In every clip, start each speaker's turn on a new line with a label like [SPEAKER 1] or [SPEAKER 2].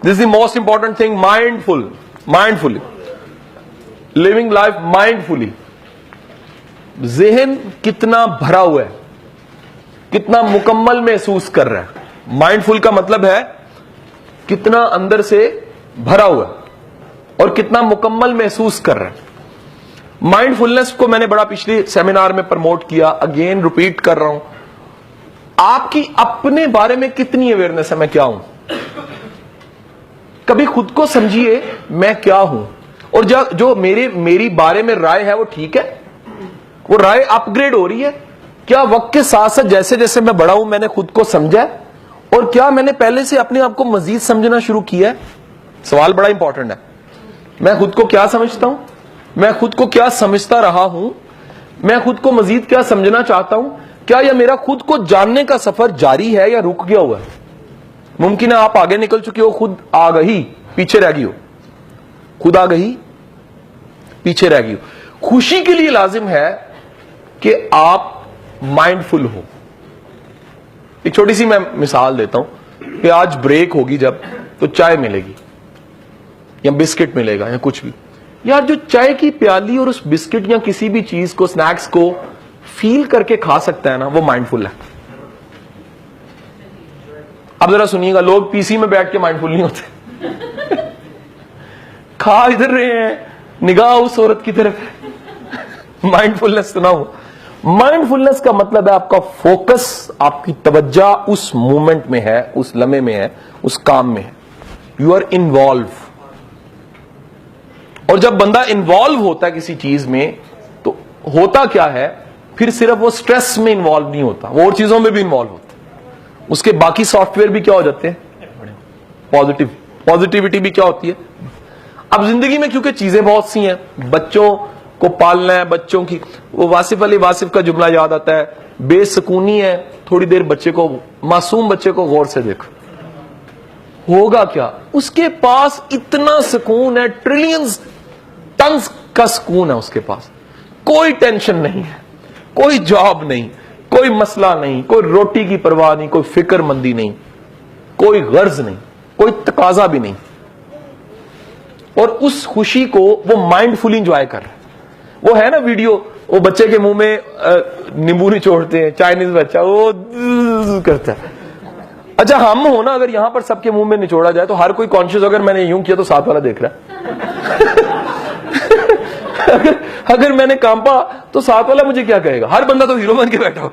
[SPEAKER 1] This is the most important thing. Mindfully. Living life mindfully. ذہن کتنا بھرا ہوا ہے, کتنا مکمل محسوس کر رہا ہے. مائنڈفل کا مطلب ہے کتنا اندر سے بھرا ہوا ہے اور کتنا مکمل محسوس کر رہا ہے. مائنڈفلنس کو میں نے بڑا پچھلے سیمینار میں پروموٹ کیا, اگین ریپیٹ کر رہا ہوں. آپ کی اپنے بارے میں کتنی اویئرنس ہے میں کیا ہوں؟ کبھی خود کو سمجھیے میں کیا ہوں, اور جو میری بارے میں رائے ہے وہ ٹھیک ہے, وہ رائے اپ گریڈ ہو رہی ہے کیا؟ وقت کے ساتھ ساتھ جیسے جیسے میں بڑا ہوں میں نے خود کو سمجھا ہے, اور کیا میں نے پہلے سے اپنے آپ کو مزید سمجھنا شروع کیا ہے؟ سوال بڑا امپورٹنٹ ہے. میں خود کو کیا سمجھتا ہوں, میں خود کو کیا سمجھتا رہا ہوں, میں خود کو مزید کیا سمجھنا چاہتا ہوں, کیا یہ میرا خود کو جاننے کا سفر جاری ہے یا رک گیا ہوا ہے؟ ممکن ہے آپ آگے نکل چکے ہو, خود آگہی پیچھے رہ گئی ہو, خود آگہی پیچھے رہ گئی ہو. خوشی کے لیے لازم ہے کہ آپ مائنڈفل ہو. ایک چھوٹی سی میں مثال دیتا ہوں کہ آج بریک ہوگی جب تو چائے ملے گی یا بسکٹ ملے گا یا کچھ بھی. یار جو چائے کی پیالی اور اس بسکٹ یا کسی بھی چیز کو, سنیکس کو فیل کر کے کھا سکتا ہے نا, وہ مائنڈفل ہے. اب ذرا سنیے گا, لوگ پی سی میں بیٹھ کے مائنڈفل نہیں ہوتے. کھا ادھر رہے ہیں, نگاہ اس عورت کی طرف. مائنڈفلنس تو نہ ہو. مائنڈفلنس کا مطلب ہے آپ کا فوکس, آپ کی توجہ اس مومنٹ میں ہے, اس لمحے میں ہے, اس کام میں ہے. You are involved. اور جب بندہ انوالو ہوتا ہے کسی چیز میں تو ہوتا کیا ہے, پھر صرف وہ سٹریس میں انوالو نہیں ہوتا, وہ اور چیزوں میں بھی انوالو ہوتا ہے. اس کے باقی سافٹ ویئر بھی کیا ہو جاتے ہیں, پازیٹیوٹی بھی کیا ہوتی ہے. اب زندگی میں کیونکہ چیزیں بہت سی ہیں, بچوں کو پالنا ہے, بچوں کی وہ واصف علی واصف کا جملہ یاد آتا ہے, بے سکونی ہے, تھوڑی دیر بچے کو, معصوم بچے کو غور سے دیکھو, ہوگا کیا؟ اس کے پاس اتنا سکون ہے, ٹریلینز ٹنز کا سکون ہے اس کے پاس. کوئی ٹینشن نہیں ہے, کوئی جاب نہیں, کوئی مسئلہ نہیں, کوئی روٹی کی پرواہ نہیں, کوئی فکر مندی نہیں, کوئی غرض نہیں, کوئی تقاضا بھی نہیں. اور اس خوشی کو وہ مائنڈ فلی انجوائے کر رہے ہیں. وہ ہے نا ویڈیو, وہ بچے کے منہ میں نیمبو نچوڑتے ہیں, چائنیز بچہ وہ کرتا ہے. اچھا ہم ہو نا, اگر یہاں پر سب کے منہ میں نچوڑا جائے تو ہر کوئی کانشیس, اگر میں نے یوں کیا تو ساتھ والا دیکھ رہا ہے. اگر میں نے کانپا تو ساتھ والا مجھے کیا کہے گا؟ ہر بندہ تو ہیرو بن کے بیٹھا ہو.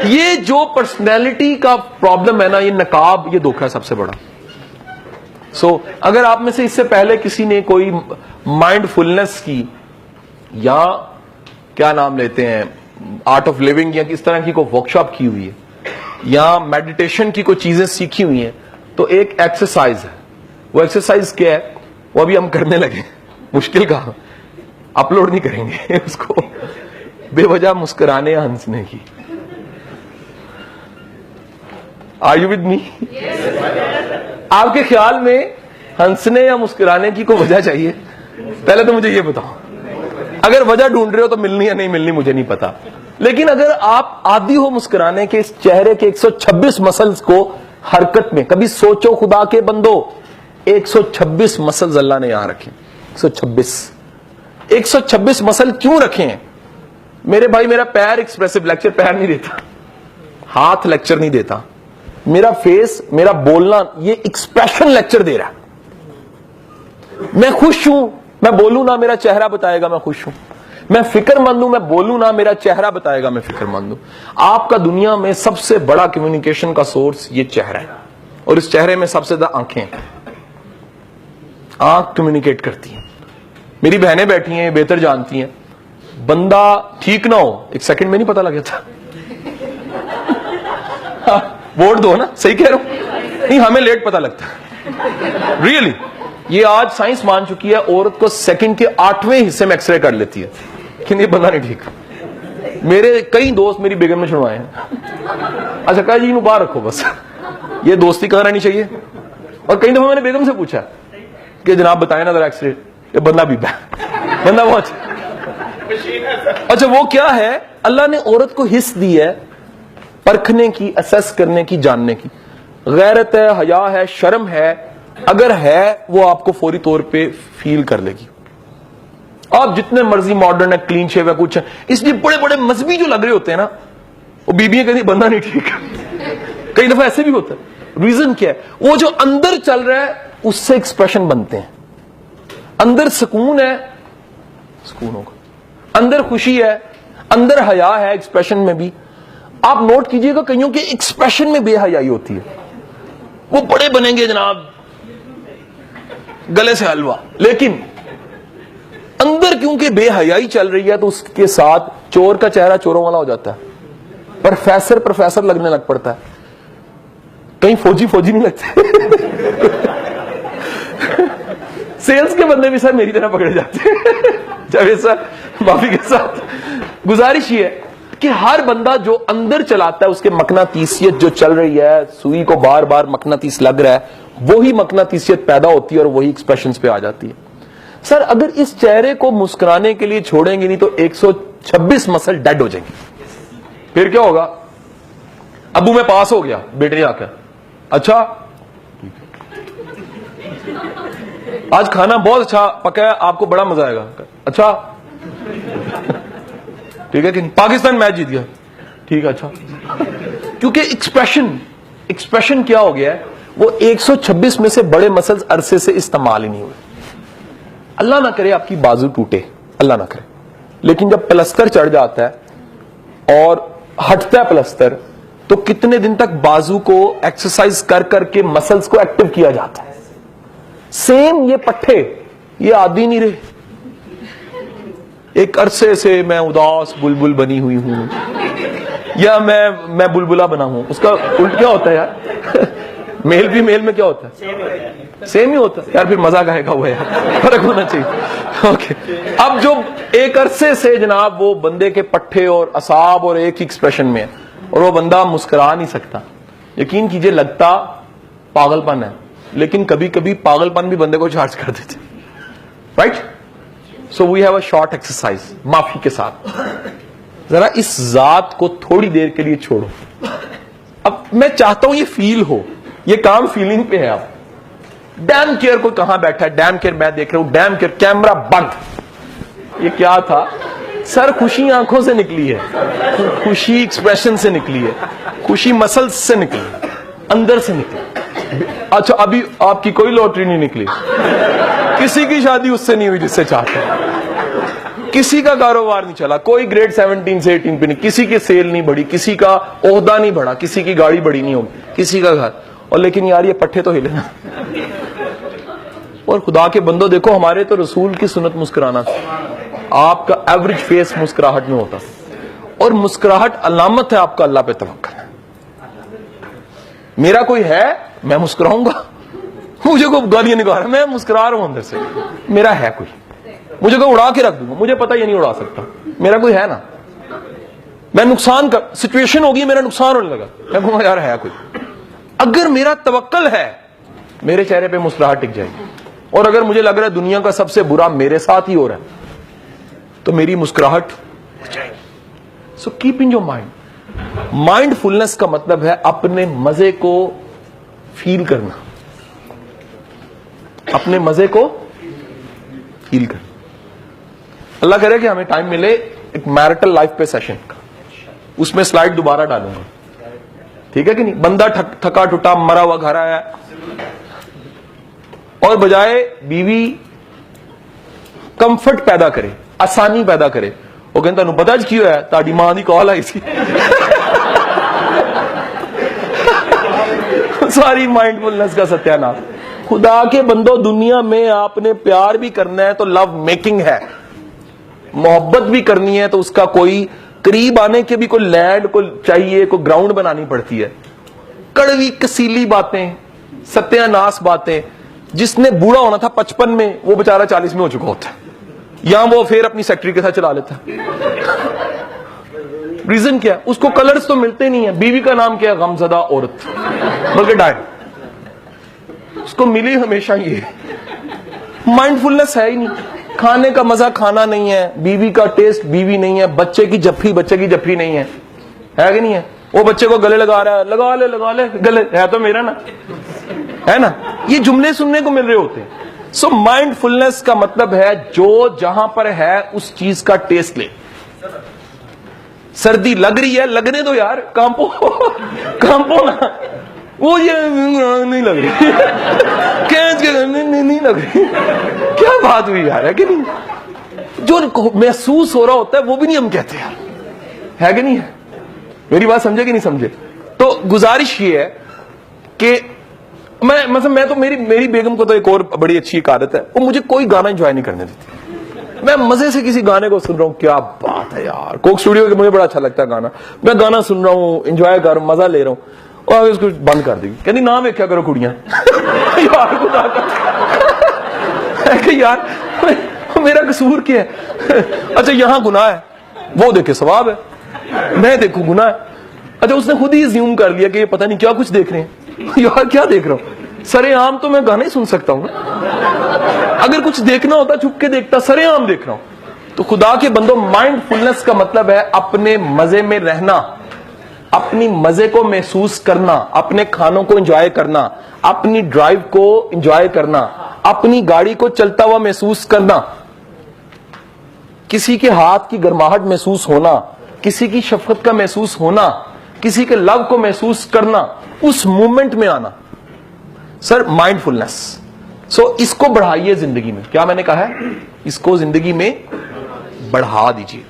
[SPEAKER 1] یہ جو پرسنالٹی کا پرابلم ہے نا, یہ نقاب, یہ دھوکہ ہے سب سے بڑا. سو اگر آپ میں سے اس سے پہلے کسی نے کوئی مائنڈ فلنس کی یا کیا نام لیتے ہیں آرٹ آف لیونگ یا کس طرح کی کوئی ورک شاپ کی ہوئی ہے یا میڈیٹیشن کی کوئی چیزیں سیکھی ہوئی ہیں, تو ایک ایکسرسائز ہے. وہ ایکسرسائز کیا ہے, وہ ابھی ہم کرنے لگے. مشکل کہا, اپلوڈ نہیں کریں گے اس کو. بے وجہ مسکرانے یا ہنسنے کی. Are you with me? آپ کے خیال میں ہنسنے یا مسکرانے کی کوئی وجہ چاہیے؟ پہلے تو مجھے یہ بتاؤ. اگر وجہ ڈھونڈ رہے ہو تو ملنی یا نہیں ملنی مجھے نہیں پتا, لیکن اگر آپ عادی ہو مسکرانے کے, اس چہرے کے 126 مسلز کو حرکت میں, کبھی سوچو خدا کے بندو, 126 مسلز اللہ نے یہاں رکھے. 126 مسل کیوں رکھے ہیں میرے بھائی؟ میرا پیر ایکسپریسو لیکچر پیر نہیں دیتا, ہاتھ لیکچر نہیں دیتا, میرا فیس, میرا بولنا یہ ایکسپریشن لیکچر دے رہا ہے. میں خوش ہوں, میں بولوں نا میرا چہرہ بتائے گا میں خوش ہوں. میں فکر مند ہوں, میں بولوں نا میرا چہرہ بتائے گا میں فکر مند ہوں. آپ کا دنیا میں سب سے بڑا کمیونیکیشن کا سورس یہ چہرہ ہے, اور اس چہرے میں سب سے زیادہ آنکھیں ہیں. آنکھ کمیونیکیٹ کرتی ہیں. میری بہنیں بیٹھی ہیں, بہتر جانتی ہیں, بندہ ٹھیک نہ ہو ایک سیکنڈ میں نہیں پتا لگا تھا. ووٹ دو نا, صحیح کہہ رہا ہوں, نہیں ہمیں لیٹ پتا لگتا ہے. ریئلی یہ آج سائنس مان چکی ہے, عورت کو سیکنڈ کے 8ویں حصے میں ایکس رے کر لیتی ہے کہ یہ بندہ نہیں ٹھیک. میرے کئی دوست میری بیگم میں چھڑوائے ہیں. اچھا کہا جی باہر رکھو بس, یہ دوستی کہاں رہنی چاہیے. اور کئی دفعہ میں نے بیگم سے پوچھا کہ جناب بتائیں نا ذرا ایکس رے, یہ بندہ بھی بندہ بہت اچھا. وہ کیا ہے, اللہ نے عورت کو حس دی ہے پرکھنے کی, اسیس کرنے کی, جاننے کی. غیرت ہے, حیا ہے, شرم ہے, اگر ہے وہ آپ کو فوری طور پہ فیل کر لے گی. آپ جتنے مرضی ماڈرن ہے, کلین شیو ہے, کچھ ہے, اس لیے بڑے بڑے مذہبی جو لگ رہے ہوتے ہیں نا, وہ بیویاں کہتی بندہ نہیں ٹھیک. کئی دفعہ ایسے بھی ہوتا ہے. ریزن کیا ہے؟ وہ جو اندر چل رہا ہے اس سے ایکسپریشن بنتے ہیں. اندر سکون ہے, سکون ہوگا. اندر خوشی ہے, اندر حیا ہے ایکسپریشن میں بھی. آپ نوٹ کیجئے گا کئیوں کے ایکسپریشن میں بے حیائی ہوتی ہے. وہ بڑے بنیں گے جناب, گلے سے حلوہ, لیکن اندر کیونکہ بے حیائی چل رہی ہے تو اس کے ساتھ چور کا چہرہ چوروں والا ہو جاتا ہے, پروفیسر لگنے لگ پڑتا ہے. کہیں فوجی نہیں لگتے. سیلز کے بندے بھی سر میری طرح پکڑے جاتے ہیں. جاوید صاحب معافی کے ساتھ گزارش یہ ہے کہ ہر بندہ جو اندر چلاتا ہے اس کے مقناطیسیت جو چل رہی ہے, سوئی کو بار بار مقناطیس لگ رہا ہے, وہی مقناطیسیت پیدا ہوتی ہے اور وہی ایکسپریشنز پہ آ جاتی ہے. سر اگر اس چہرے کو مسکرانے کے لیے چھوڑیں گے نہیں تو 126 مسل ڈیڈ ہو جائیں گے. پھر کیا ہوگا؟ ابو میں پاس ہو گیا, بیٹے نے آ کر اچھا آج کھانا بہت اچھا پکا ہے, آپ کو بڑا مزہ آئے گا. اچھا ٹھیک ہے کہ نہیں, پاکستان میچ جیت گیا, ٹھیک ہے اچھا. کیونکہ ایکسپریشن کیا ہو گیا ہے, وہ 126 میں سے بڑے مسلز عرصے سے استعمال ہی نہیں ہوئے. اللہ نہ کرے آپ کی بازو ٹوٹے, اللہ نہ کرے, لیکن جب پلستر چڑھ جاتا ہے اور ہٹتا ہے پلستر تو کتنے دن تک بازو کو ایکسرسائز کر کر کے مسلز کو ایکٹیو کیا جاتا ہے. سیم یہ پٹھے, یہ عادی نہیں رہے. ایک عرصے سے میں اداس بلبل بنی ہوئی ہوں, یا میں بلبلا بنا ہوں. اس کا الٹ کیا ہوتا ہے یار؟ میل بھی میل میں کیا ہوتا ہے؟ سیم ہی ہوتا ہے یار. پھر مزہ کہے گا وہ یار, فرق ہونا چاہیے. اوکے, اب جو ایک عرصے سے جناب وہ بندے کے پٹھے اور اعصاب اور ایک ہی ایکسپریشن میں ہے اور وہ بندہ مسکرا نہیں سکتا, یقین کیجئے لگتا پاگل پن ہے, لیکن کبھی کبھی پاگل پن بھی بندے کو چارج کر دیتے. Right? So we have a short exercise, معافی کے ساتھ ذرا اس ذات کو تھوڑی دیر کے لیے چھوڑو. اب میں چاہتا ہوں یہ فیل ہو, یہ کام فیلنگ پہ ہے. اب ڈیم کیئر کوئی کہاں بیٹھا ہے, ڈیم کیئر میں دیکھ رہا ہوں, ڈیم کیئر کیمرہ بند. یہ کیا تھا سر؟ خوشی آنکھوں سے نکلی ہے, خوشی ایکسپریشن سے نکلی ہے, خوشی مسلز سے نکلی, اندر سے نکلی. اچھا ابھی آپ کی کوئی لوٹری نہیں نکلی, کسی کی شادی اس سے نہیں ہوئی جس سے چاہتے ہیں, کسی کا کاروبار نہیں چلا, کوئی گریڈ 17 سے 18 پہ نہیں, کسی کی سیل نہیں بڑھی, کسی کا عہدہ نہیں بڑھا, کسی کی گاڑی بڑی نہیں ہوگی, کسی کا گھر. اور لیکن یار یہ پٹھے تو ہلے نا. اور خدا کے بندوں دیکھو, ہمارے تو رسول کی سنت مسکرانا تھا. آپ کا ایوریج فیس مسکراہٹ میں ہوتا, اور مسکراہٹ علامت ہے آپ کا اللہ پہ توکل. میرا کوئی ہے میں مسکراؤں گا, مجھے کوئی گالیاں نہیں کہا رہا, میں مسکرا رہا ہوں اندر سے. میرا ہے کوئی, مجھے کوئی اڑا کے رکھ دوں گا, مجھے پتا یہ نہیں اڑا سکتا, میرا کوئی ہے نا. میں نقصان کا سچویشن ہوگی, میرا نقصان ہونے لگا, میں کہوں گا یار ہے کوئی. اگر میرا توکل ہے میرے چہرے پہ مسکراہٹ ٹک جائے گی, اور اگر مجھے لگ رہا ہے دنیا کا سب سے برا میرے ساتھ ہی ہو رہا ہے تو میری مسکراہٹ ہو جائے گی. So keep in your mind. Mindfulness کا مطلب ہے اپنے مزے کو فیل کرنا, اپنے مزے کو فیل کرنا. اللہ کرے کہ ہمیں ٹائم ملے ایک میرٹل لائف پہ سیشن کا, اس میں سلائیڈ دوبارہ ڈالوں گا, ٹھیک ہے کہ نہیں. بندہ تھکا ٹوٹا مرا ہوا گھر آیا, اور بجائے بیوی کمفرٹ پیدا کرے, آسانی پیدا کرے, وہ کہتا تمہیں پتا کی ہوا ہے, تاری ماں دی کال آئی سی. ساری مائنڈ فلنس کا ستیہ ناش. خدا کے بندو, دنیا میں آپ نے پیار بھی کرنا ہے تو لو میکنگ ہے, محبت بھی کرنی ہے تو اس کا کوئی قریب آنے کے بھی کوئی لینڈ کو چاہیے, کوئی گراؤنڈ بنانی پڑتی ہے. کڑوی کسیلی باتیں, ستیہ ناش باتیں, جس نے بوڑھا ہونا تھا 55 میں وہ بیچارہ 40 میں ہو چکا ہوتا ہے, یا وہ پھر اپنی سیکٹری کے ساتھ چلا لیتا ہے. ریزن کیا ہے؟ اس کو کلرز تو ملتے نہیں ہیں. بیوی کا نام کیا ہے؟ غمزدہ عورت, بلکہ ڈائر. اس کو ملی ہمیشہ یہ. مائنڈ فلنس ہے ہی نہیں, کھانے کا مزہ کھانا نہیں ہے, بیوی کا ٹیسٹ بیوی نہیں ہے, بچے کی جفی بچے کی جفی نہیں ہے کہ نہیں ہے. وہ بچے کو گلے لگا رہا ہے, لگا لے گلے, ہے تو میرا نا. ہے نا, یہ جملے سننے کو مل رہے ہوتے ہیں. سو مائنڈ فلنس کا مطلب ہے جو جہاں پر ہے اس چیز کا ٹیسٹ لے. سردی لگ رہی ہے, لگنے دو یار, کانپو کانپو نا, وہ یہ نہیں لگ رہی, نہیں لگ رہی, کیا بات ہوئی یار, ہے کہ نہیں؟ جو محسوس ہو رہا ہوتا ہے وہ بھی نہیں ہم کہتے یار, ہے کہ نہیں ہے؟ میری بات سمجھے کہ نہیں سمجھے؟ تو گزارش یہ ہے کہ میں تو میری بیگم کو تو ایک اور بڑی اچھی ایک عادت ہے, وہ مجھے کوئی گانا انجوائے نہیں کرنے دیتی. میں مزے سے کسی گانے کو سن رہا ہوں, کیا بات ہے یار, کوک اسٹوڈیو کے مجھے بڑا اچھا لگتا ہے گانا, میں گانا سن رہا ہوں, انجوائے کر رہا ہوں, مزہ لے رہا ہوں, اور اس کو بند کر دی, کہنی نہ ویکھیا کرو کڑیاں. یار خدا کا کہ یار میرا قصور کیا ہے؟ اچھا یہاں گناہ ہے, وہ دیکھے ثواب ہے, میں دیکھوں گناہ ہے. اچھا اس نے خود ہی زیوم کر لیا کہ یہ پتہ نہیں کیا کچھ دیکھ رہے ہیں. یار کیا دیکھ رہا ہوں, سرے عام تو میں گانے سن سکتا ہوں, اگر کچھ دیکھنا ہوتا چھپ کے دیکھتا, سرے عام دیکھ رہا ہوں. تو خدا کے بندوں, مائنڈ فلنس کا مطلب ہے اپنے مزے میں رہنا, اپنی مزے کو محسوس کرنا, اپنے کھانوں کو انجوائے کرنا, اپنی ڈرائیو کو انجوائے کرنا, اپنی گاڑی کو چلتا ہوا محسوس کرنا, کسی کے ہاتھ کی گرماہٹ محسوس ہونا, کسی کی شفقت کا محسوس ہونا, کسی کے لو کو محسوس کرنا, اس مومنٹ میں آنا. سر مائنڈ فلنس. سو اس کو بڑھائیے زندگی میں. کیا میں نے کہا ہے؟ اس کو زندگی میں بڑھا دیجیے.